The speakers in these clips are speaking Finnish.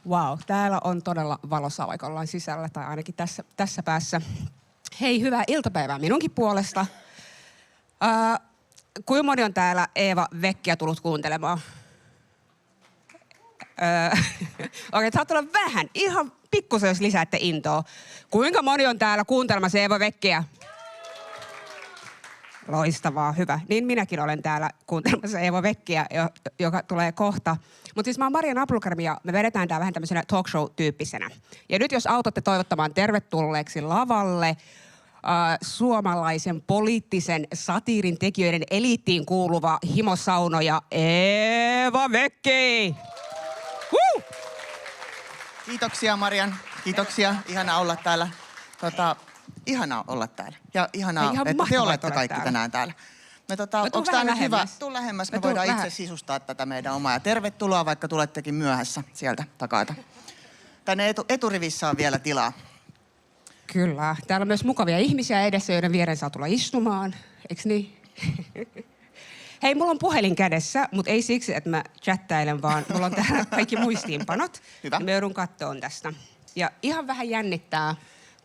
Wow, täällä on todella valossa, vaikka ollaan sisällä, tai ainakin tässä päässä. Hei, hyvää iltapäivää minunkin puolesta. Kuinka moni on täällä Eeva Vekkiä tullut kuuntelemaan? Okei, saattaa olla vähän, ihan pikkusen, jos lisäätte intoa. Kuinka moni on täällä kuuntelemassa Eeva Vekkiä? Loistavaa, hyvä. Niin minäkin olen täällä kuuntelemassa Eeva Vekkiä, joka tulee kohta. Mutta siis mä oon Marian Apulkarmi ja me vedetään tää vähän tämmöisenä talk show-tyyppisenä. Ja nyt jos autatte toivottamaan tervetulleeksi lavalle suomalaisen poliittisen satiirin tekijöiden eliittiin kuuluva himosaunoja Eeva Vekki! Kiitoksia Marian, kiitoksia. Ihanaa olla täällä. Ihanaa olla täällä. Ja ihanaa, että te olette kaikki tänään täällä. Onko tämä nyt hyvä? Tuu lähemmäs, me voidaan itse sisustaa tätä meidän omaa. Ja tervetuloa, vaikka tulettekin myöhässä sieltä takaa. Tänne eturivissä on vielä tilaa. Kyllä. Täällä on myös mukavia ihmisiä edessä, joiden viereen saa tulla istumaan. Eiks niin? Hei, mulla on puhelin kädessä, mutta ei siksi, että mä chattailen, vaan mulla on täällä kaikki muistiinpanot. Hyvä. Me joudun kattoon tästä. Ja ihan vähän jännittää,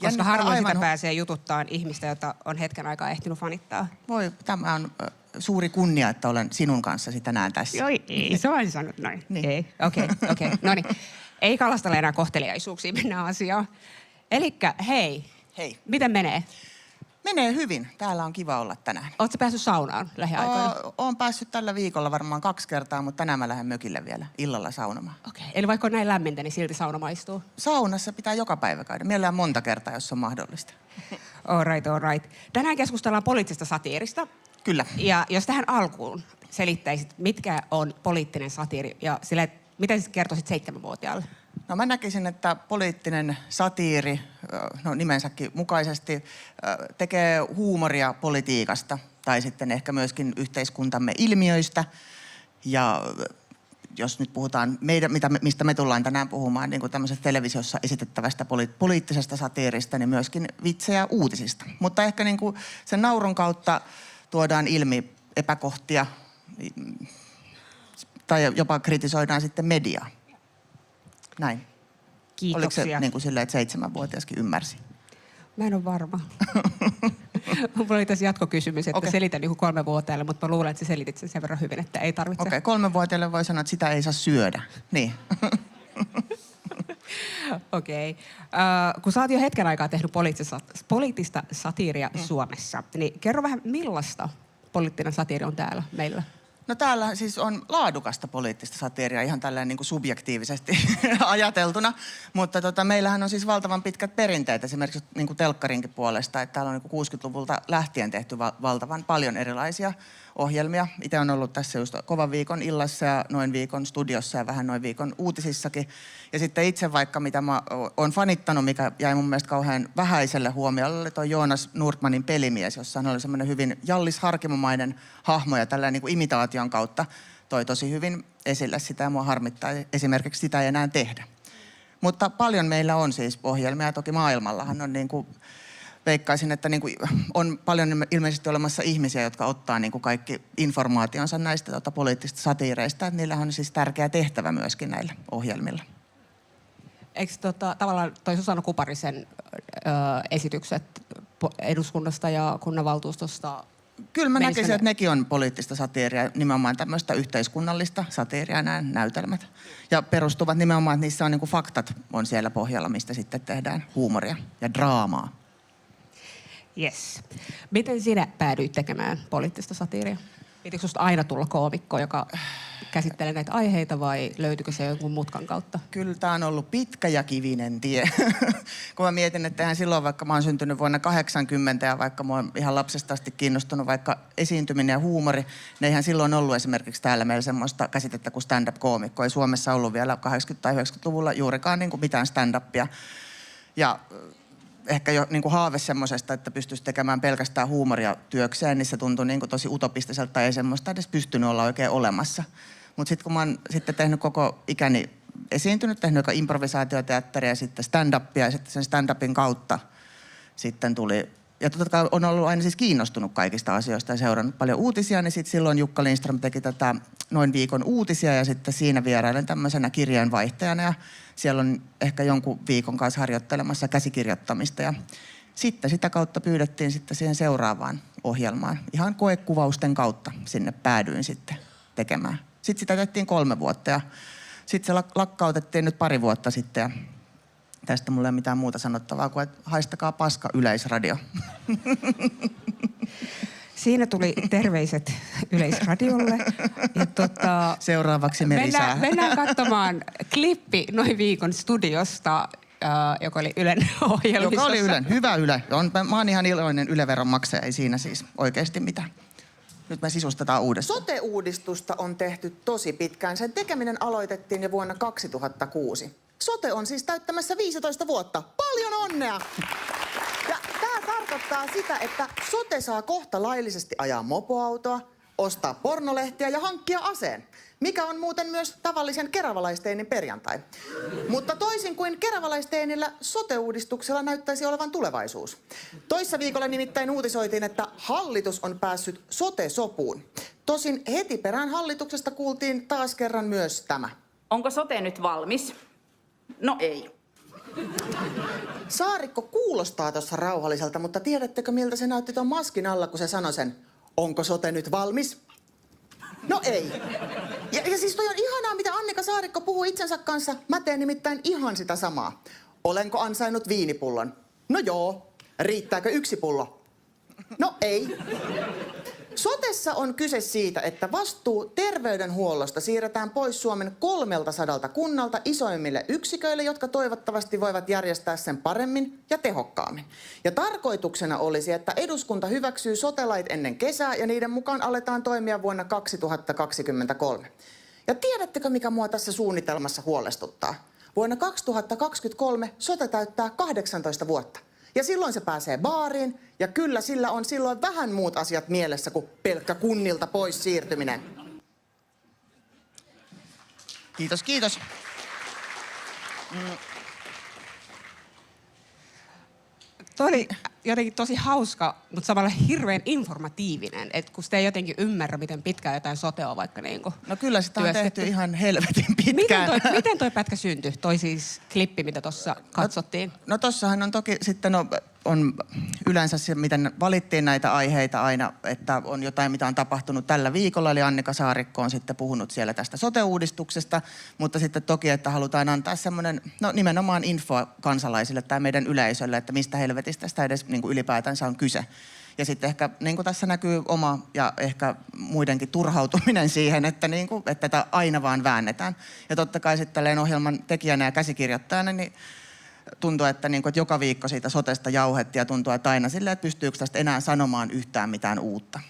koska harvoin sitä pääsee jututtaan ihmistä, jota on hetken aikaa ehtinyt fanittaa. Voi, tämä on suuri kunnia, että olen sinun kanssasi tänään tässä. Joo, ei, se on sanonut noin. Niin. Ei, okei. No niin, ei kalastella enää kohteliaisuuksia, mennään asiaan. Elikkä hei, miten menee? Menee hyvin. Täällä on kiva olla tänään. Ootko päässyt saunaan lähiaikoina? Oon päässyt tällä viikolla varmaan 2 kertaa, mutta tänään mä lähden mökille vielä illalla saunomaan. Okei. Eli vaikka on näin lämmintä, niin silti sauna maistuu? Saunassa pitää joka päivä käydä. Mielellään monta kertaa, jos on mahdollista. All right. Tänään keskustellaan poliittisesta satiirista. Kyllä. Ja jos tähän alkuun selittäisit, mitkä on poliittinen satiiri ja sille, miten sä kertoisit 7-vuotiaalle? No mä näkisin, että poliittinen satiiri, nimensäkin mukaisesti, tekee huumoria politiikasta tai sitten ehkä myöskin yhteiskuntamme ilmiöistä. Ja jos nyt puhutaan, mistä me tullaan tänään puhumaan, niin kuin tämmöisestä televisiossa esitettävästä poliittisesta satiirista, niin myöskin vitsejä uutisista. Mutta ehkä niin kuin sen naurun kautta tuodaan ilmi epäkohtia tai jopa kritisoidaan sitten mediaa. Näin. Kiitoksia. Oliko se niin kuin silleen, että 7-vuotiaskin ymmärsi? Mä en ole varma. Mulla oli tässä jatkokysymys, että selitä niin kuin 3-vuotiaille, mutta mä luulen, että sä selitit sen verran hyvin, että ei tarvitse. Okei, 3-vuotiaille voi sanoa, että sitä ei saa syödä. Niin. Okei. Kun sä oot jo hetken aikaa tehnyt poliittista satiiria Suomessa, niin kerro vähän, millaista poliittinen satiiri on täällä meillä? No täällä siis on laadukasta poliittista satiiria ihan tällainen niin kuin subjektiivisesti ajateltuna, mutta meillähän on siis valtavan pitkät perinteet esimerkiksi niin kuin telkkarinkin puolesta, että täällä on niin kuin 60-luvulta lähtien tehty valtavan paljon erilaisia ohjelmia. Itse on ollut tässä just Kovan viikon illassa ja Noin viikon studiossa ja vähän Noin viikon uutisissakin. Ja sitten itse vaikka mitä mä oon fanittanut, mikä jäi mun mielestä kauhean vähäiselle huomiolle, oli toi Joonas Nordmanin Pelimies, jossa hän oli semmoinen hyvin Jallis Harkimomainen hahmo ja tällainen niin kuin imitaation kautta toi tosi hyvin esille sitä ja mua harmittaa. Esimerkiksi sitä ei enää tehdä. Mutta paljon meillä on siis ohjelmia. Toki maailmallahan on niin kuin, veikkaisin, että niin kuin on paljon ilmeisesti olemassa ihmisiä, jotka ottaa niin kuin kaikki informaationsa näistä poliittisista satiireista. Että niillä on siis tärkeä tehtävä myöskin näillä ohjelmilla. Eikö tavallaan toi Susanna Kuparisen esitykset eduskunnasta ja kunnanvaltuustosta? Kyllä mä näkisin, että nekin on poliittista satiiria, nimenomaan tämmöistä yhteiskunnallista satiiria, nämä näytelmät. Ja perustuvat nimenomaan, että niissä on niin kuin faktat on siellä pohjalla, mistä sitten tehdään huumoria ja draamaa. Yes. Miten sinä päädyit tekemään poliittista satiiria? Pitikö susta aina tulla koomikko, joka käsittelee näitä aiheita vai löytyykö se jonkun mutkan kautta? Kyllä tämä on ollut pitkä ja kivinen tie. Kun mä mietin, että eihän silloin, vaikka mä oon syntynyt vuonna 80 ja vaikka mä oon ihan lapsesta asti kiinnostunut vaikka esiintyminen ja huumori, niin eihän silloin ollut esimerkiksi täällä meillä semmoista käsitettä kuin stand-up-koomikko. Ei Suomessa ollut vielä 80- tai 90-luvulla juurikaan niin kuin mitään stand-upia. Ja ehkä jo niin kuin haave semmoisesta, että pystyisi tekemään pelkästään huumoria työkseen, niin se tuntui niin kuin tosi utopistiselta tai ei semmoista edes pystynyt olla oikein olemassa. Mutta sitten kun mä oon sitten tehnyt koko ikäni esiintynyt, tehnyt improvisaatioteatteria ja sitten stand-upia ja sitten sen stand-upin kautta sitten tuli ja totta kai on ollut aina siis kiinnostunut kaikista asioista ja seurannut paljon uutisia, niin sitten silloin Jukka Lindström teki tätä Noin viikon uutisia ja sitten siinä vierailen tämmöisenä kirjeenvaihtajana ja siellä on ehkä jonkun viikon kanssa harjoittelemassa käsikirjoittamista ja sitten sitä kautta pyydettiin sitten siihen seuraavaan ohjelmaan. Ihan koekuvausten kautta sinne päädyin sitten tekemään. Sitten sitä tehtiin 3 vuotta ja sitten se lakkautettiin nyt 2 vuotta sitten ja tästä mulla ei ole mitään muuta sanottavaa kuin, että haistakaa paska Yleisradio. Siinä tuli terveiset Yleisradiolle. Ja Seuraavaksi Merisää. Mennään katsomaan klippi Noin viikon studiosta, joka oli Ylen ohjelmistossa. Joka oli Ylen. Hyvä Yle. Mä oon ihan iloinen Yle-veron maksaja. Ei siinä siis oikeasti mitään. Nyt me sisustetaan uudestaan. Sote-uudistusta on tehty tosi pitkään. Sen tekeminen aloitettiin jo vuonna 2006. Sote on siis täyttämässä 15 vuotta. Paljon onnea! Ja tämä tarkoittaa sitä, että sote saa kohta laillisesti ajaa mopoautoa, ostaa pornolehtiä ja hankkia aseen. Mikä on muuten myös tavallisen keravalaisteenin perjantai. Mutta toisin kuin keravalaisteenillä, sote-uudistuksella näyttäisi olevan tulevaisuus. Toissa viikolla nimittäin uutisoitiin, että hallitus on päässyt sote-sopuun. Tosin heti perään hallituksesta kuultiin taas kerran myös tämä. Onko sote nyt valmis? No ei. Saarikko kuulostaa tuossa rauhalliselta, mutta tiedättekö miltä se näytti tuon maskin alla, kun se sanoi sen? Onko sote nyt valmis? No ei. Ja siis toi on ihanaa, mitä Annika Saarikko puhuu itsensä kanssa. Mä teen nimittäin ihan sitä samaa. Olenko ansainnut viinipullon? No joo. Riittääkö 1 pullo? No ei. Sotessa on kyse siitä, että vastuu terveydenhuollosta siirretään pois Suomen 300 kunnalta isoimmille yksiköille, jotka toivottavasti voivat järjestää sen paremmin ja tehokkaammin. Ja tarkoituksena olisi, että eduskunta hyväksyy sote-lait ennen kesää ja niiden mukaan aletaan toimia vuonna 2023. Ja tiedättekö, mikä mua tässä suunnitelmassa huolestuttaa? Vuonna 2023 sote täyttää 18 vuotta. Ja silloin se pääsee baariin, ja kyllä sillä on silloin vähän muut asiat mielessä kuin pelkkä kunnilta pois siirtyminen. Kiitos, kiitos. Tuo oli jotenkin tosi hauska, mutta samalla hirveän informatiivinen, että kun sitä ei jotenkin ymmärrä, miten pitkään jotain sote on vaikka niinku No kyllä sitä on työstetty. tehty ihan helvetin pitkään. Miten toi pätkä syntyi? Toi siis klippi, mitä tuossa katsottiin. No tossahan on toki sitten on yleensä se, miten valittiin näitä aiheita aina, että on jotain, mitä on tapahtunut tällä viikolla. Eli Annika Saarikko on sitten puhunut siellä tästä sote-uudistuksesta, mutta sitten toki, että halutaan antaa semmoinen, no nimenomaan info kansalaisille tai meidän yleisölle, että mistä helvetistä sitä edes niin kuin ylipäätänsä on kyse. Ja sitten ehkä niin kuin tässä näkyy oma ja ehkä muidenkin turhautuminen siihen, että, niin kuin, että tätä aina vaan väännetään. Ja totta kai sitten tälleen ohjelman tekijänä ja käsikirjoittajana, niin tuntuu, että, niin kuin, että joka viikko siitä sotesta jauhettiin ja tuntuu, että aina silleen, että pystyykö tästä enää sanomaan yhtään mitään uutta.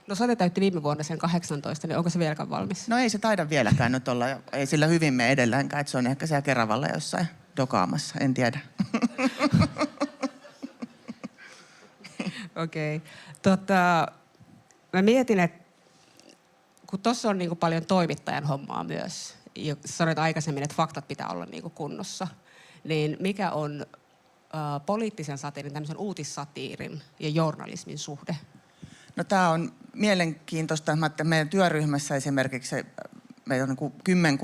No sote täytti viime vuonna sen 18, niin onko se vieläkään valmis? No ei se taida vieläkään nyt olla ja ei sillä hyvin mene edelleenkään, että se on ehkä siellä Keravalla jossain dokaamassa, en tiedä. Okei. Mä mietin, että kun tuossa on niinku paljon toimittajan hommaa myös, ja sanoit aikaisemmin, että faktat pitää olla niinku kunnossa, niin mikä on poliittisen satiirin, tämmöisen uutissatiirin ja journalismin suhde? No tämä on mielenkiintoista, että meidän työryhmässä esimerkiksi meillä on niin 10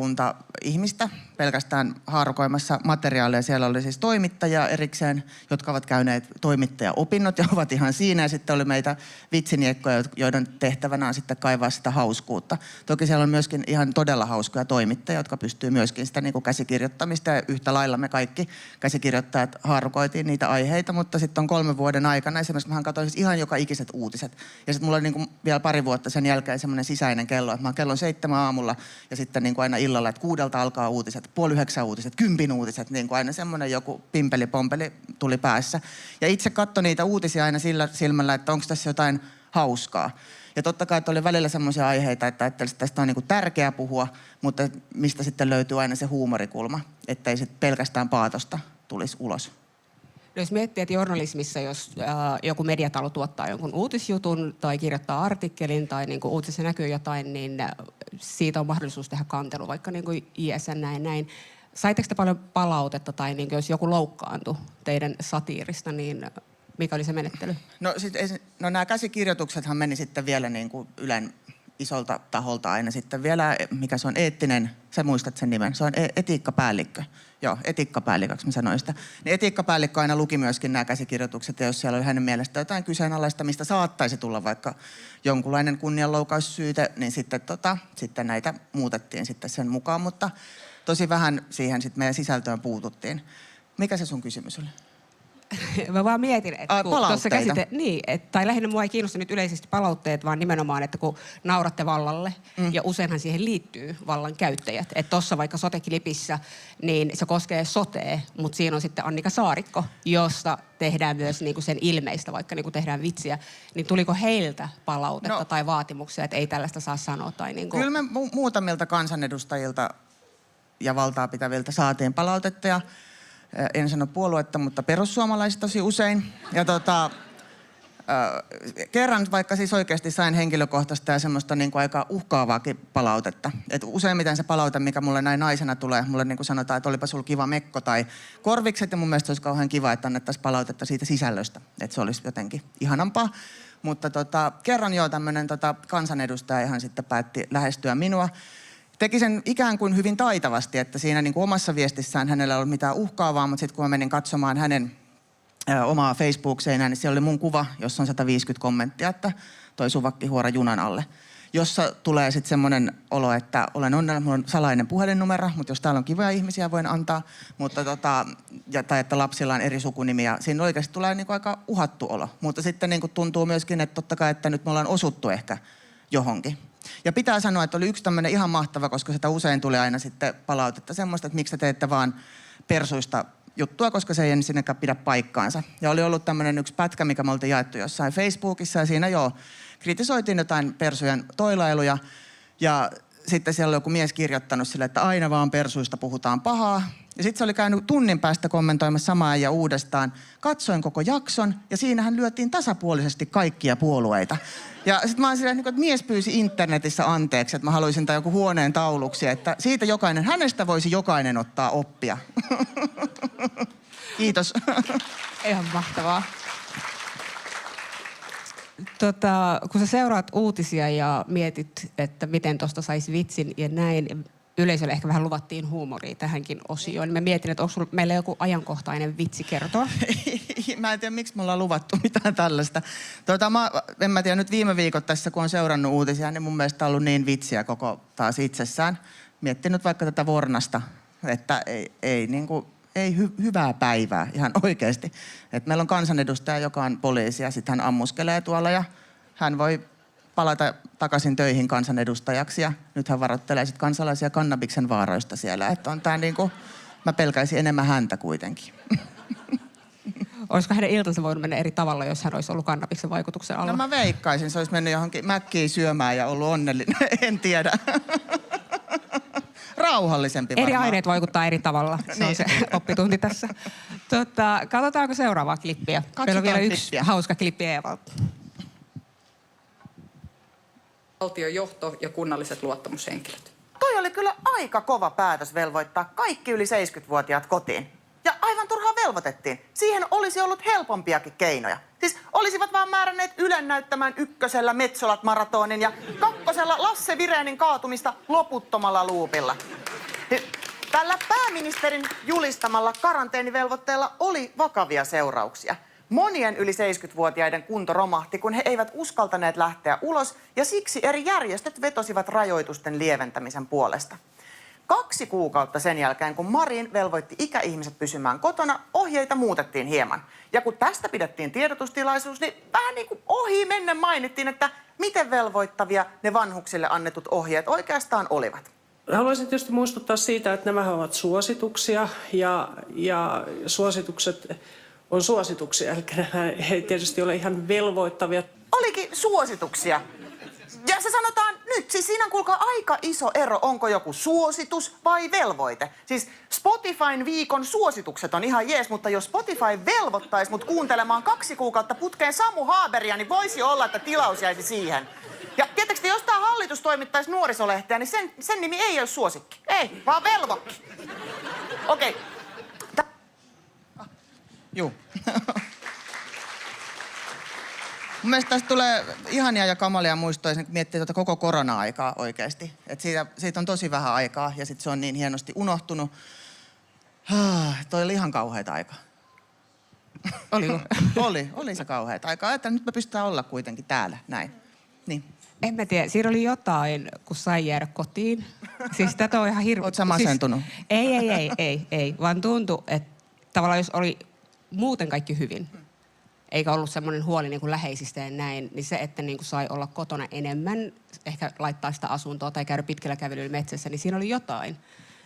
ihmistä pelkästään haarukoimassa materiaalia. Siellä oli siis toimittajia erikseen, jotka ovat käyneet toimittajaopinnot ja ovat ihan siinä. Ja sitten oli meitä vitsiniekkoja, joiden tehtävänä on sitten kaivaa sitä hauskuutta. Toki siellä on myöskin ihan todella hauskoja toimittajia, jotka pystyy myöskin sitä niin kuin käsikirjoittamista. Ja yhtä lailla me kaikki käsikirjoittajat haarukoitiin niitä aiheita, mutta sitten on 3 vuoden aikana. Esimerkiksi mä katsoin siis ihan joka ikiset uutiset. Ja sitten mulla oli niin kuin vielä 2 vuotta sen jälkeen semmoinen sisäinen kello, että mä oon kello 7 aamulla ja sitten niin kuin aina illalla, että 6 alkaa uutiset, 8:30 uutiset, 10 uutiset, niin kuin aina semmoinen joku pimpeli-pompeli tuli päässä. Ja itse katsoin niitä uutisia aina sillä silmällä, että onko tässä jotain hauskaa. Ja totta kai, että oli välillä semmoisia aiheita, että ajattelin, että tästä on niin kuin tärkeää puhua, mutta mistä sitten löytyy aina se huumorikulma, että ei sitten pelkästään paatosta tulisi ulos. No jos miettii, että journalismissa, jos joku mediatalo tuottaa jonkun uutisjutun tai kirjoittaa artikkelin tai niin kuin uutisissa näkyy jotain, niin siitä on mahdollisuus tehdä kantelu, vaikka niin kuin ISN näin. Saitteko te paljon palautetta tai niin kuin jos joku loukkaantui teidän satiirista, niin Mikä oli se menettely? No nämä käsikirjoituksethan meni sitten vielä niin kuin Ylen isolta taholta aina sitten vielä, mikä se on eettinen, sä muistat sen nimen, se on etiikkapäällikkö. Joo, etiikkapäälliköksi mä sanoin sitä. Niin etiikkapäällikkö aina luki myöskin nämä käsikirjoitukset, ja jos siellä oli hänen mielestään jotain kyseenalaista, mistä saattaisi tulla vaikka jonkunlainen kunnianloukaussyyte, niin sitten näitä muutettiin sitten sen mukaan, mutta tosi vähän siihen sitten meidän sisältöön puututtiin. Mikä se sun kysymys oli? Mä vaan mietin, että kun tuossa tai lähinnä mua ei kiinnosta nyt yleisesti palautteet, vaan nimenomaan, että kun nauratte vallalle, ja useinhan siihen liittyy vallan käyttäjät. Että tuossa vaikka soteklipissä, niin se koskee sotea, mutta siinä on sitten Annika Saarikko, josta tehdään myös niinku sen ilmeistä, vaikka niinku tehdään vitsiä. Niin tuliko heiltä palautetta tai vaatimuksia, että ei tällaista saa sanoa? Tai niinku... Kyllä me muutamilta kansanedustajilta ja valtaa pitäviltä saatiin palautetta, ja en sano puoluetta, mutta perussuomalaiset tosi usein. Ja kerran vaikka siis oikeasti sain henkilökohtaista ja semmoista niin kuin aika uhkaavaakin palautetta. Et useimmiten se palaute, mikä mulle näin naisena tulee, mulle niin kuin sanotaan, että olipa sulla kiva mekko tai korvikset, ja mun mielestä olisi kauhean kiva, että annettaisiin palautetta siitä sisällöstä. Että se olisi jotenkin ihanampaa. Mutta kerran tämmöinen kansanedustaja ihan sitten päätti lähestyä minua. Teki sen ikään kuin hyvin taitavasti, että siinä niin kuin omassa viestissään hänellä ei ollut mitään uhkaavaa, mutta sitten kun mä menin katsomaan hänen omaa Facebook-seinää, niin siellä oli mun kuva, jossa on 150 kommenttia, että toi suvakki huora junan alle. Jossa tulee sitten semmoinen olo, että olen onnellinen, mulla on salainen puhelinnumero, mutta jos täällä on kivoja ihmisiä, voin antaa, mutta tai että lapsilla on eri sukunimiä. Siinä oikeasti tulee niin kuin aika uhattu olo, mutta sitten niin kuin tuntuu myöskin, että totta kai, että nyt me ollaan osuttu ehkä johonkin. Ja pitää sanoa, että oli yksi tämmöinen ihan mahtava, koska sitä usein tulee aina sitten palautetta semmoista, että miksi te teette vaan persuista juttua, koska se ei ensinnäkään pidä paikkaansa. Ja oli ollut tämmöinen yksi pätkä, mikä me oltiin jaettu jossain Facebookissa, ja siinä kritisoitiin jotain persujen toilailuja. Ja sitten siellä oli joku mies kirjoittanut sille, että aina vaan persuista puhutaan pahaa. Ja sitten se oli käynyt tunnin päästä kommentoimassa samaa ja uudestaan. Katsoin koko jakson, ja siinähän lyötiin tasapuolisesti kaikkia puolueita. Ja sitten mä oon silleen, että mies pyysi internetissä anteeksi, että mä haluaisin joku huoneen tauluksi, että siitä hänestä voisi jokainen ottaa oppia. Kiitos. Ihan mahtavaa. Kun sä seuraat uutisia ja mietit, että miten tuosta saisi vitsin ja näin, yleisölle ehkä vähän luvattiin huumoria tähänkin osioon. Mä mietin, että onko meillä joku ajankohtainen vitsi kertoa? Mä en tiedä, miksi me ollaan luvattu mitään tällaista. En mä tiedä, nyt viime viikot tässä, kun on seurannut uutisia, niin mun mielestä on ollut niin vitsiä koko taas itsessään. Miettinyt vaikka tätä Vornasta, että ei hyvää päivää ihan oikeasti. Et meillä on kansanedustaja, joka on poliisi, ja sitten hän ammuskelee tuolla, ja hän voi palata takaisin töihin kansanedustajaksi, ja nyt hän varoittelee sitten kansalaisia kannabiksen vaaroista siellä. Että on tää mä pelkäisin enemmän häntä kuitenkin. Olisiko hänen iltansa voinut mennä eri tavalla, jos hän olisi ollut kannabiksen vaikutuksen alla? No mä veikkaisin, se olisi mennyt johonkin mäkkiin syömään ja ollut onnellinen, en tiedä. Rauhallisempi varmaan. Eri aineet vaikuttaa eri tavalla, se on se oppitunti tässä. Katsotaanko seuraavaa klippiä? Meillä on vielä yksi hauska klippi Eevalta. Valtion johto ja kunnalliset luottamushenkilöt. Toi oli kyllä aika kova päätös velvoittaa kaikki yli 70-vuotiaat kotiin. Ja aivan turhaan velvoitettiin. Siihen olisi ollut helpompiakin keinoja. Siis olisivat vaan määränneet Ylen näyttämään ykkösellä Metsolat maratonin ja kakkosella Lasse Virénin kaatumista loputtomalla luupilla. Tällä pääministerin julistamalla karanteenivelvoitteella oli vakavia seurauksia. Monien yli 70-vuotiaiden kunto romahti, kun he eivät uskaltaneet lähteä ulos, ja siksi eri järjestöt vetosivat rajoitusten lieventämisen puolesta. 2 kuukautta sen jälkeen, kun Marin velvoitti ikäihmiset pysymään kotona, ohjeita muutettiin hieman. Ja kun tästä pidettiin tiedotustilaisuus, niin vähän niin kuin ohi menne mainittiin, että miten velvoittavia ne vanhuksille annetut ohjeet oikeastaan olivat. Haluaisin tietysti muistuttaa siitä, että nämä ovat suosituksia ja suositukset on suosituksia, eli nämä ei tietysti ole ihan velvoittavia. Olikin suosituksia. Ja se sanotaan nyt. Siis siinä on kuulkaa aika iso ero, onko joku suositus vai velvoite. Siis Spotifyn viikon suositukset on ihan jees, mutta jos Spotify velvoittaisi mut kuuntelemaan 2 kuukautta putkeen Samu Haaberia, niin voisi olla, että tilaus jäisi siihen. Ja tietysti jos tää hallitus toimittaisi nuorisolehteä, niin sen nimi ei ole suosikki. Ei, vaan velvokki. Okei. Juu. Mun mielestä tästä tulee ihania ja kamalia muistoja, kun miettii tuota koko korona-aikaa oikeasti. Et siitä on tosi vähän aikaa ja sitten se on niin hienosti unohtunut. Toi oli ihan kauheata aikaa. Oliko? Oli se kauheata aikaa. Että nyt me pystytään olla kuitenkin täällä, näin. Niin. En mä tiedä, siinä oli jotain, kun sai jäädä kotiin. Siis tätä on ihan hirveä. Oot sä masentunut? Siis, ei. Vaan tuntui, että tavallaan jos oli muuten kaikki hyvin, eikä ollut semmoinen huoli niin kuin läheisistä ja näin, niin se, että niin kuin sai olla kotona enemmän, ehkä laittaa sitä asuntoa tai käydä pitkällä kävelyllä metsässä, niin siinä oli jotain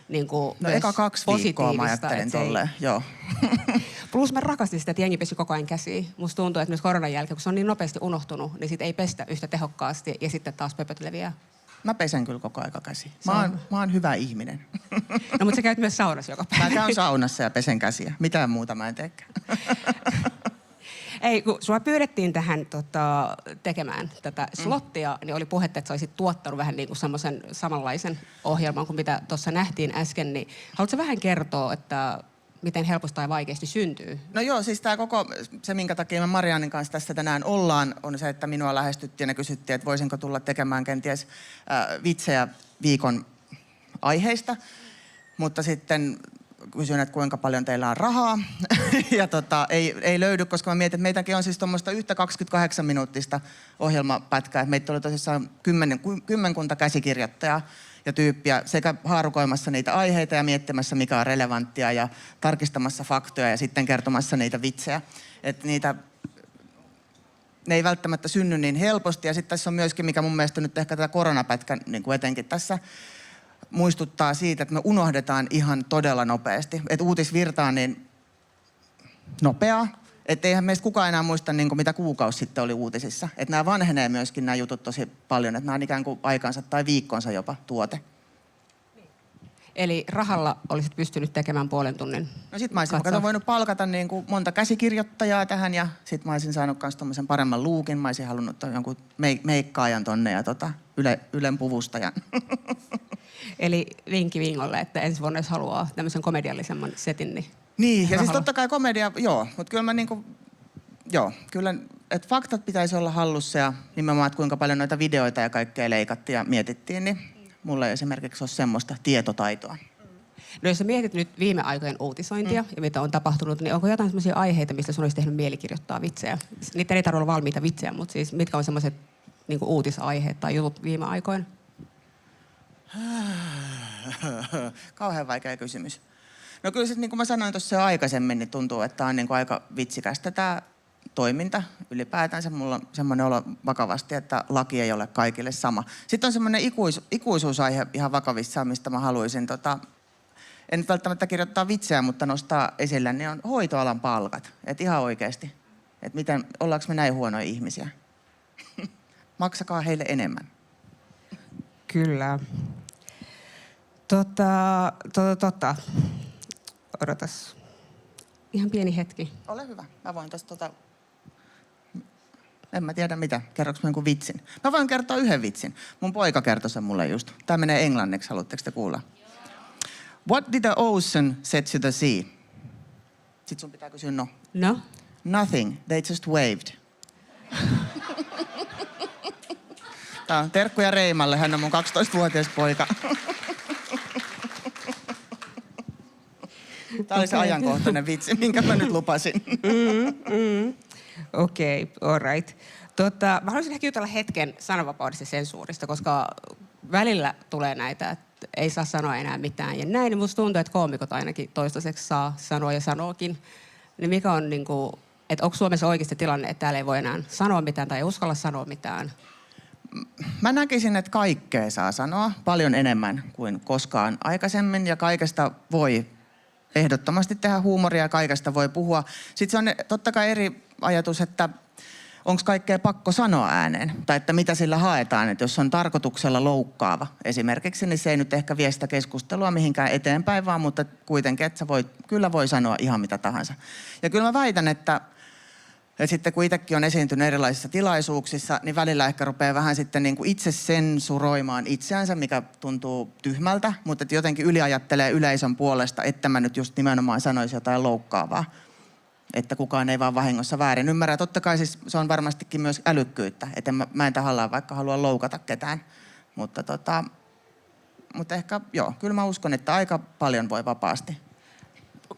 niin kuin No eka 2 viikkoa mä ajattelin tolleen, joo. Plus mä rakastin sitä, että jengi pesi koko ajan käsiä. Musta tuntuu, että nyt koronan jälkeen, kun se on niin nopeasti unohtunut, niin sit ei pestä yhtä tehokkaasti ja sitten taas pöpöt leviää. Mä pesen kyllä koko aika käsiä. Mä oon hyvä ihminen. No mutta sä käyt myös saunassa joka päivä. Mä käyn saunassa ja pesen käsiä. Mitään muuta mä en teekään. Ei, kun sua pyydettiin tähän tekemään tätä slottia, niin oli puhetta, että sä olisit tuottanut vähän niin kuin semmoisen samanlaisen ohjelman kuin mitä tuossa nähtiin äsken. Niin haluatko vähän kertoa, että miten helposti tai vaikeasti syntyy? No joo, siis tää se minkä takia me Mariannin kanssa tässä tänään ollaan, on se, että minua lähestyttiin ja kysyttiin, että voisinko tulla tekemään kenties vitsejä viikon aiheista. Mutta sitten kysyin, että kuinka paljon teillä on rahaa. Ja ei löydy, koska mä mietin, että meitäkin on siis tuommoista yhtä 28-minuuttista ohjelmapätkää. Meitä oli tosissaan kymmenkunta käsikirjoittajaa ja tyyppiä sekä haarukoimassa niitä aiheita ja miettimässä, mikä on relevanttia ja tarkistamassa faktoja ja sitten kertomassa niitä vitsejä. Että ne ei välttämättä synny niin helposti. Ja sitten tässä on myöskin, mikä mun mielestä nyt ehkä tätä koronapätkän niin kuin etenkin tässä muistuttaa siitä, että me unohdetaan ihan todella nopeasti. Että uutisvirta on niin nopeaa, että eihän meistä kukaan enää muista, niin kuin mitä kuukausi sitten oli uutisissa. Että nämä vanhenee myöskin nämä jutut tosi paljon, että nämä on ikään kuin aikansa tai viikkonsa jopa tuote. Eli rahalla olisit pystynyt tekemään puolen tunnin. No sit mä olisin voinut palkata niin kuin monta käsikirjoittajaa tähän ja sit mä olisin saanut myös tommosen paremman luukin. Mä olisin halunnut jonkun meikkaajan tonne ja Ylen puvustajan. Eli vinkki Vingolle, että ensi vuonna jos haluaa tämmöisen komediallisemman setin, niin Niin, ja rahalla. siis totta kai komedia, joo, mutta kyllä mä niinku, kyllä, että faktat pitäisi olla hallussa ja nimenomaan, että kuinka paljon noita videoita ja kaikkea leikattiin ja mietittiin, niin mulla ei esimerkiksi ole semmoista tietotaitoa. No jos sä mietit nyt viime aikojen uutisointia ja mitä on tapahtunut, niin onko jotain semmoisia aiheita, mistä sun olisi tehnyt mieli kirjoittaa vitsejä? Niitä ei tarvitse olla valmiita vitsejä, mutta siis mitkä on semmoiset niin kuin uutisaiheet tai jutut viime aikoina? Kauhean vaikea kysymys. No kyllä niin kuin mä sanoin tuossa jo aikaisemmin, niin tuntuu, että tämä on niin kuin aika vitsikästä tämä toiminta ylipäätänsä. Mulla on semmoinen olo vakavasti, että laki ei ole kaikille sama. Sitten on semmoinen ikuisuusaihe ihan vakavissaan, mistä mä haluaisin, en nyt välttämättä kirjoittaa vitseä, mutta nostaa esille, niin on hoitoalan palkat. Että ihan oikeasti, että miten, ollaanko me näin huonoja ihmisiä? Maksakaa heille enemmän. Kyllä. Odotas. Ihan pieni hetki. Ole hyvä. Mä voin tosta en mä tiedä mitä. Kerroks mä jonkun vitsin? Mä voin kertoa yhden vitsin. Mun poika kertoi sen mulle just. Tää menee englanniksi, haluatteko te kuulla? What did the ocean say to the sea? Sitten sun pitää kysyä no. No? Nothing. They just waved. Tää on terkkuja Reimalle. Hän on mun 12-vuotias poika. Tää oli se ajankohtainen vitsi, minkä mä nyt lupasin. Okei, all right. Mä haluaisin ehkä jutella hetken sananvapaudesta ja sensuurista, koska välillä tulee näitä, että ei saa sanoa enää mitään ja näin. Niin musta tuntuu, että koomikot ainakin toistaiseksi saa sanoa ja sanookin. Niin mikä on niinku, että onko Suomessa oikeasti tilanne, että täällä ei voi enää sanoa mitään tai ei uskalla sanoa mitään? Mä näkisin, että kaikkea saa sanoa paljon enemmän kuin koskaan aikaisemmin ja kaikesta voi ehdottomasti tehdä huumoria ja kaikesta voi puhua. Sitten se on totta kai eri ajatus, että onko kaikkea pakko sanoa ääneen tai että mitä sillä haetaan. Että jos on tarkoituksella loukkaava esimerkiksi, niin se ei nyt ehkä vie sitä keskustelua mihinkään eteenpäin, vaan mutta kuitenkin, että kyllä voi sanoa ihan mitä tahansa. Ja kyllä mä väitän, että sitten kun itsekin on esiintynyt erilaisissa tilaisuuksissa, niin välillä ehkä rupeaa vähän sitten niin kuin itse sensuroimaan itseänsä, mikä tuntuu tyhmältä, mutta että jotenkin yliajattelee yleisön puolesta, että mä nyt just nimenomaan sanoisin jotain loukkaavaa. että kukaan ei vaan vahingossa väärin ymmärrä. Totta kai siis se on varmastikin myös älykkyyttä, että mä en tahallaan vaikka halua loukata ketään. Mutta ehkä joo, kyllä mä uskon, että aika paljon voi vapaasti.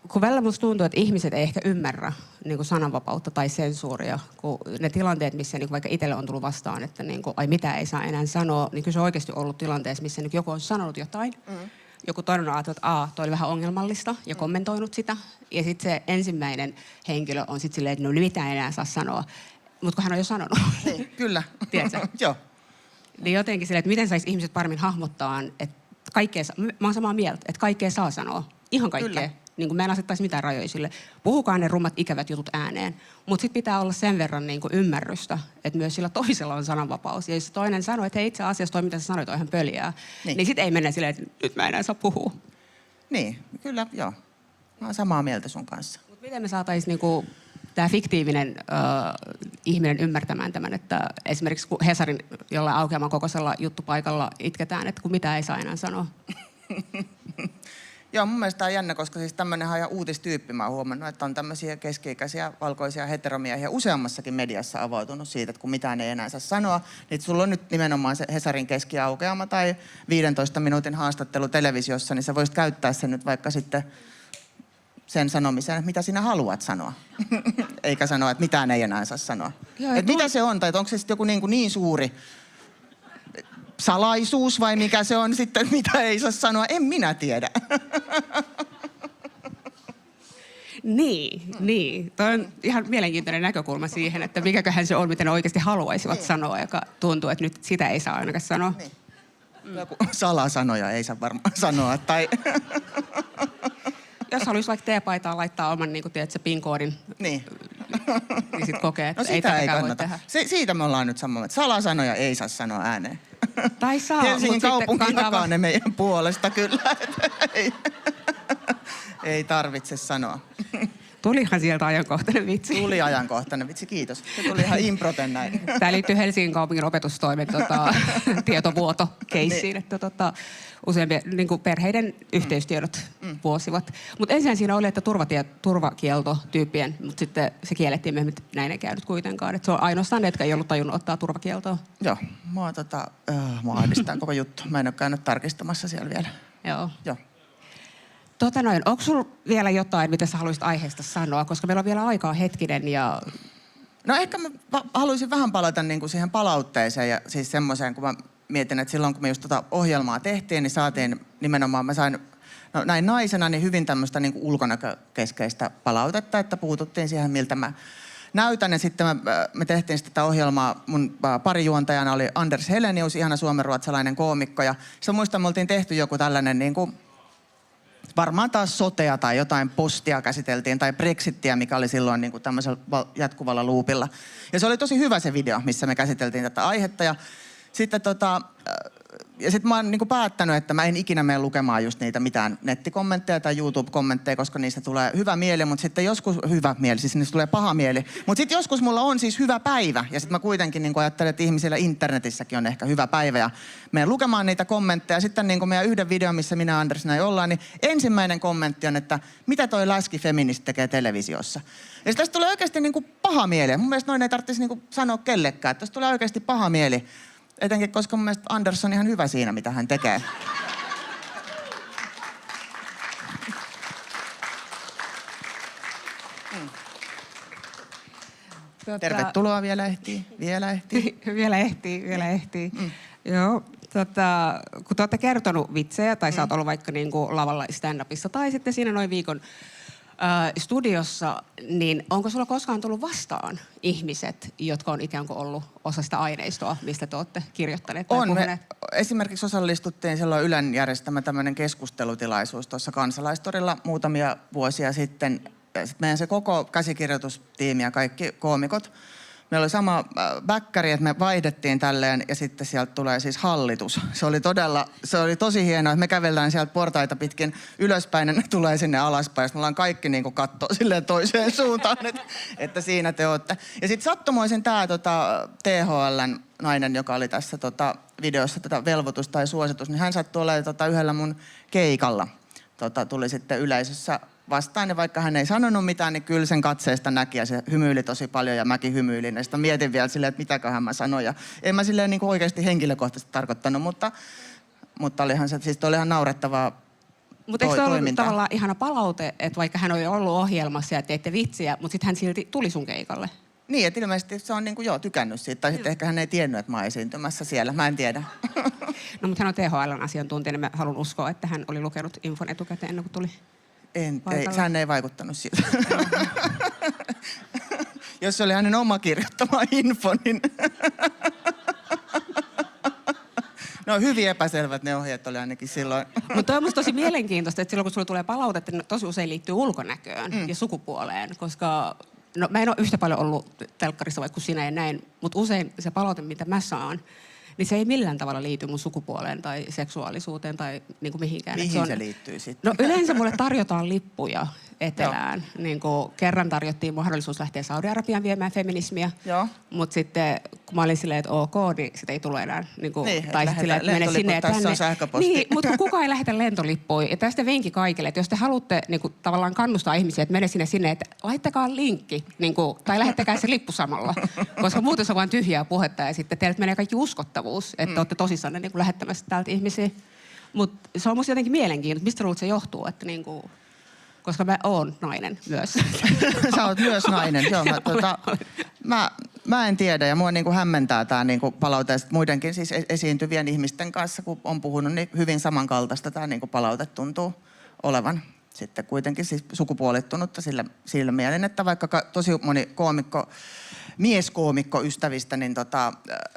Kun välillä musta tuntuu, että ihmiset ei ehkä ymmärrä niin kuin sananvapautta tai sensuuria, kun ne tilanteet, missä niin kuin vaikka itselle on tullut vastaan, että niin kuin, ai mitä ei saa enää sanoa, niin kyllä se on oikeasti ollut tilanteessa, missä niin joku on sanonut jotain. Joku toinen on ajatellut, että toi oli vähän ongelmallista ja kommentoinut sitä. Ja sitten se ensimmäinen henkilö on sitten silleen, että no mitä ei enää saa sanoa. Mutta kun hän on jo sanonut. Niin, kyllä. Tiedätkö? Joo. Niin jotenkin silleen, että miten saisi ihmiset paremmin hahmottaa, että kaikkea, mä oon samaa mieltä, että kaikkea saa sanoa. Ihan kaikkea. Kyllä. Niin kuin mä en asettaisi mitään rajoja sille. Puhukaa ne rummat ikävät jutut ääneen. Mutta sitten pitää olla sen verran niin kuin ymmärrystä, että myös sillä toisella on sananvapaus. Ja jos toinen sanoo, että hei, itse asiassa toi mitä sä sanoit on ihan pöliää, niin sitten ei mennä silleen, että nyt mä enää saa puhua. Niin, kyllä, joo. Mä oon samaa mieltä sun kanssa. Mut miten me saataisiin niinku tämä fiktiivinen ihminen ymmärtämään tämän, että esimerkiksi kun Hesarin jollain aukeaman kokoisella juttupaikalla itketään, että kun mitä ei saa enää sanoa. Joo, mun mielestä on jännä, koska siis tämmönenhän on ihan uutistyyppi. Mä oon huomannut, että on tämmöisiä keski-ikäisiä valkoisia heteromiehiä useammassakin mediassa avautunut siitä, että kun mitään ei enää saa sanoa, niin sulla on nyt nimenomaan se Hesarin keskiaukeama tai 15 minuutin haastattelu televisiossa, niin sä voisit käyttää sen nyt vaikka sitten sen sanomiseen, että mitä sinä haluat sanoa. Eikä sanoa, että mitään ei enää saa sanoa. Joo, että mitä se on, tai onko se sitten joku niin suuri salaisuus vai mikä se on sitten, mitä ei saa sanoa, en minä tiedä. Niin. Toi on ihan mielenkiintoinen näkökulma siihen, että mikäköhän se on, mitä ne oikeasti haluaisivat sanoa, joka tuntuu, että nyt sitä ei saa ainakaan sanoa. Niin. Joku salasanoja ei saa varmaan sanoa, tai Jos haluaisi vaikka teepaitaan laittaa oman niin tiedätkö, PIN-koodin, niin. niin sitten kokee, että No ei sitä ei tätäkään voi kannata. tehdä. Siitä me ollaan nyt samaa, että salasanoja ei saa sanoa ääneen. Tai saa, Helsingin mut sitten kaupunki kantaa jakaa ne meidän puolesta kyllä. Ei tarvitse sanoa. Tulihan sieltä ajankohtainen vitsi. Tuli ajankohtainen, vitsi kiitos. Se tuli ihan improten näin. Tämä liittyy Helsingin kaupungin opetustoimen tietovuotokeissiin, että useampien niin kuin perheiden yhteystiedot vuosivat. Mutta ensin siinä oli, että turvakielto tyyppien, mutta sitten se kiellettiin myöhemmin, että näin ei käynyt kuitenkaan. Että se on ainoastaan ne, jotka ei ollut tajunnut ottaa turvakieltoa. Joo, mua ahdistaa koko juttu. Mä en ole käynyt tarkistamassa siellä vielä. Joo. Onko sulla vielä jotain, mitä sä haluaisit aiheesta sanoa? Koska meillä on vielä aikaa hetkinen ja... No ehkä mä haluaisin vähän palata niin kuin siihen palautteeseen ja siis semmoiseen, kun mä mietin, että silloin kun me just ohjelmaa tehtiin, niin saatiin nimenomaan, mä sain näin naisena niin hyvin tämmöistä niin kuin ulkonäkökeskeistä palautetta, että puututtiin siihen, miltä mä näytän. Ja sitten me tehtiin sitten tätä ohjelmaa, mun parijuontajana oli Anders Helenius, ihana suomenruotsalainen koomikko. Ja sitten muistan, me oltiin tehty joku tällainen niin kuin varmaan taas sotea tai jotain postia käsiteltiin tai Brexittiä, mikä oli silloin niin kuin tämmöisellä jatkuvalla loopilla. Ja se oli tosi hyvä se video, missä me käsiteltiin tätä aihetta. Ja sitten mä oon niin kuin päättänyt, että mä en ikinä mene lukemaan just niitä mitään nettikommentteja tai YouTube-kommentteja, koska niistä tulee hyvä mieli, mutta sitten joskus hyvä mieli, siis niistä tulee paha mieli. Mutta sitten joskus mulla on siis hyvä päivä ja sitten mä kuitenkin niin kuin ajattelen, että ihmisillä internetissäkin on ehkä hyvä päivä ja menen lukemaan niitä kommentteja. Sitten niin kuin meidän yhden videon, missä minä ja Anders näin ollaan, niin ensimmäinen kommentti on, että mitä toi läskifeministi tekee televisiossa. Ja tästä tulee oikeasti niin kuin paha mieli. Mun mielestä noin ei tarvitsisi niin kuin sanoa kellekään, että tästä tulee oikeasti paha mieli. Etenkin, koska mun mielestä Anders on ihan hyvä siinä, mitä hän tekee. Tervetuloa, vielä ehtii. Vielä ehtii. Joo, kun te olette kertonut vitsejä tai sä oot ollut vaikka niinku lavalla stand-upissa tai sitten siinä noin viikon studiossa, niin onko sulla koskaan tullut vastaan ihmiset, jotka on ikään kuin ollut osa sitä aineistoa, mistä te olette kirjoittaneet tai puhuneet? Esimerkiksi osallistuttiin silloin Ylen järjestämä tämmöinen keskustelutilaisuus tuossa Kansalaistorilla muutamia vuosia sitten. Sitten meidän se koko käsikirjoitustiimi ja kaikki koomikot, meillä oli sama bäkkäri, että me vaihdettiin tälleen ja sitten sieltä tulee siis hallitus. Se oli tosi hienoa, että me kävellään sieltä portaita pitkin ylöspäin ja ne tulee sinne alaspäin. Ja me ollaan kaikki niin kuin kattoo silleen toiseen suuntaan, että siinä te ootte. Ja sitten sattumoisin tämä THL:n nainen, joka oli tässä videossa tätä velvoitus tai suositus, niin hän sattui olemaan yhdellä mun keikalla. Tuli sitten yleisössä vastaan. Ja vaikka hän ei sanonut mitään, niin kyllä sen katseesta näki ja se hymyili tosi paljon ja mäkin hymyilin. Ja sitten mietin vielä silleen, että mitäköhän mä sanoin. Ja en mä silleen niin kuin oikeasti henkilökohtaisesti tarkoittanut, mutta olihan se, siis toi oli ihan naurettavaa Mutta eikö se ollut toimintaa. tavallaan ihana palaute, että vaikka hän oli ollut ohjelmassa ja teitte vitsiä, mutta sitten hän silti tuli sun keikalle? Niin, että ilmeisesti se on niin kuin, tykännyt siitä. Tai sitten ehkä hän ei tiennyt, että mä oon esiintymässä siellä. Mä en tiedä. No mutta hän on THL:n asiantuntija, niin mä haluan uskoa, että hän oli lukenut infon etukäteen ennen kuin tuli. Sehän ei vaikuttanut siltä. Jos se oli hänen oma kirjoittama info, niin... No hyvin epäselvät ne ohjeet oli ainakin silloin. Mutta on musta tosi mielenkiintoista, että silloin kun sulle tulee palautetta, niin tosi usein liittyy ulkonäköön ja sukupuoleen, koska no, mä en ole yhtä paljon ollut telkkarissa vaikka kuin sinä ja näin, mutta usein se palaute, mitä mä saan, niin se ei millään tavalla liity mun sukupuoleen tai seksuaalisuuteen tai niin kuin mihinkään. Mihin se liittyy sitten? No yleensä mulle tarjotaan lippuja etelään. Niin kuin kerran tarjottiin mahdollisuus lähteä Saudi-Arabiaan viemään feminismiä. Joo. Mutta sitten kun mä olin silleen, että ok, niin sitä ei tule enää. Niin kuin, Niin, tai sitten silleen, että mene sinne ja tässä tänne. on sähköposti. Niin, mutta kun kukaan ei lähetä lentolippuja. Ja tästä vinkki kaikille, että jos te haluatte niin kuin, tavallaan kannustaa ihmisiä, että mene sinne, että laittakaa linkki. Niin kuin, tai lähettäkää se lippu samalla. Koska muuten se on vain tyhjää puhetta ja sitten teiltä menee kaikki uskottavuus, että olette tosissanne niin kuin lähettämässä täältä ihmisiä. Mutta se on musta jotenkin mielenkiintoista. Mistä luulet se johtuu? Että niin kuin, koska mä oon nainen myös. Sä oot myös nainen. Joo, mä en tiedä ja mua niinku hämmentää tää niinku palaute muidenkin siis esiintyvien ihmisten kanssa, kun on puhunut, niin hyvin samankaltaista tää niinku palaute tuntuu olevan. Sitten kuitenkin siis sukupuolittunutta sillä mielin, että vaikka tosi moni mieskoomikko ystävistä, niin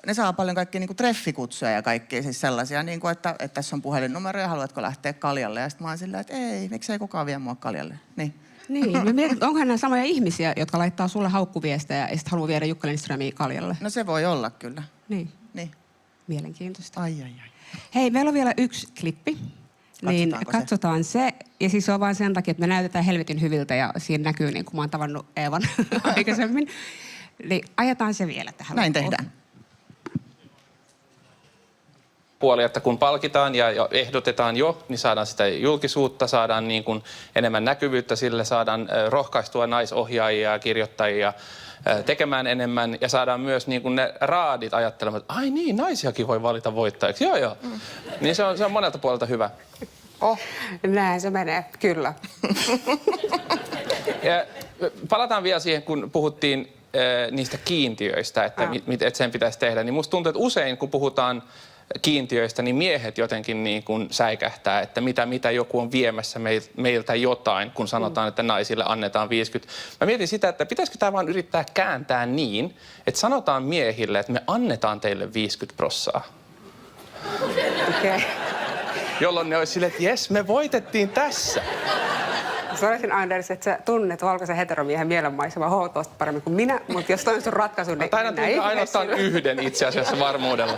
ne saa paljon kaikkia niinku treffikutsuja ja kaikkia siis sellaisia, niinku, että tässä on puhelinnumero ja haluatko lähteä kaljalle. Ja sitten mä oon silleen, että ei, miksei kukaan vie mua kaljalle. Niin. Niin, mä mietin, että onkohan nämä samoja ihmisiä, jotka laittaa sulle haukkuviestejä ja sitten haluaa viedä Jukka Lindströmiä kaljalle. No se voi olla kyllä. Niin, Niin. mielenkiintoista. Ai. Hei, meillä on vielä yksi klippi. Niin katsotaan se. Ja siis se on vain sen takia, että me näytetään helvetin hyviltä ja siinä näkyy, niin kuin mä oon tavannut Eevan aikaisemmin. Niin ajetaan se vielä tähän. Näin loppuun. tehdään. Puoli, että kun palkitaan ja ehdotetaan jo, niin saadaan sitä julkisuutta, saadaan niin kuin enemmän näkyvyyttä sille, saadaan rohkaistua naisohjaajia ja kirjoittajia tekemään enemmän ja saadaan myös niin kuin ne raadit ajattelemaan, että ai niin, naisiakin voi valita voittajiksi. Joo. Niin se on monelta puolelta hyvä. Näin se menee, kyllä. Ja palataan vielä siihen, kun puhuttiin niistä kiintiöistä, että et sen pitäisi tehdä. Niin musta tuntuu, että usein kun puhutaan kiintiöistä, niin miehet jotenkin niin kuin säikähtää, että mitä joku on viemässä meiltä jotain, kun sanotaan, että naisille annetaan 50. Mä mietin sitä, että pitäisikö tämä vaan yrittää kääntää niin, että sanotaan miehille, että me annetaan teille 50%. Okei. Jolloin ne olisi silleen, että jes, me voitettiin tässä. Sanoisin, Anders, että sä tunnet valkoisen heteromiehen mielenmaisemaa huomattavasti paremmin kuin minä, mutta jos toi on sun ratkaisu, niin Taidan tuntea ainoastaan yhden itse asiassa varmuudella.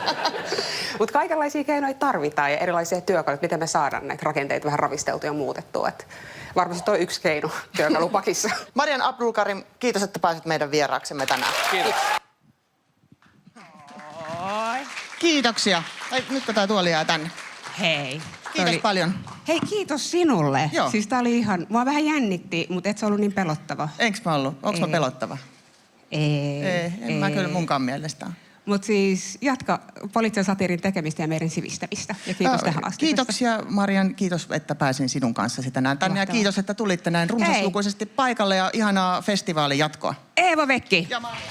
Mutta kaikenlaisia keinoja tarvitaan ja erilaisia työkaluja, miten me saadaan näitä rakenteita vähän ravisteltua ja muutettua. Et varmasti toi yksi keino työkalupakissa. Marian Abdulkarim, kiitos, että pääsit meidän vieraaksemme tänään. Kiitos. Kiitoksia. Nyt kun tää tuoli jää tänne. Hei. Kiitos paljon. Hei, kiitos sinulle. Joo. Siis tää oli ihan, mua vähän jännitti, mutta et se ollut niin pelottava. Eiks mä ollut? Onks mä pelottava? Ei. En mä kyllä munkaan mielestä. Mutta siis jatka poliittisen satiirin tekemistä ja meidän sivistämistä. Ja kiitos tähän asti. Kiitoksia Marian, kiitos, että pääsin sinun kanssasi tänään tänne. Ja kiitos, että tulitte näin runsaslukuisesti paikalle ja ihanaa festivaalin jatkoa. Eeva Vekki. Ja Maria.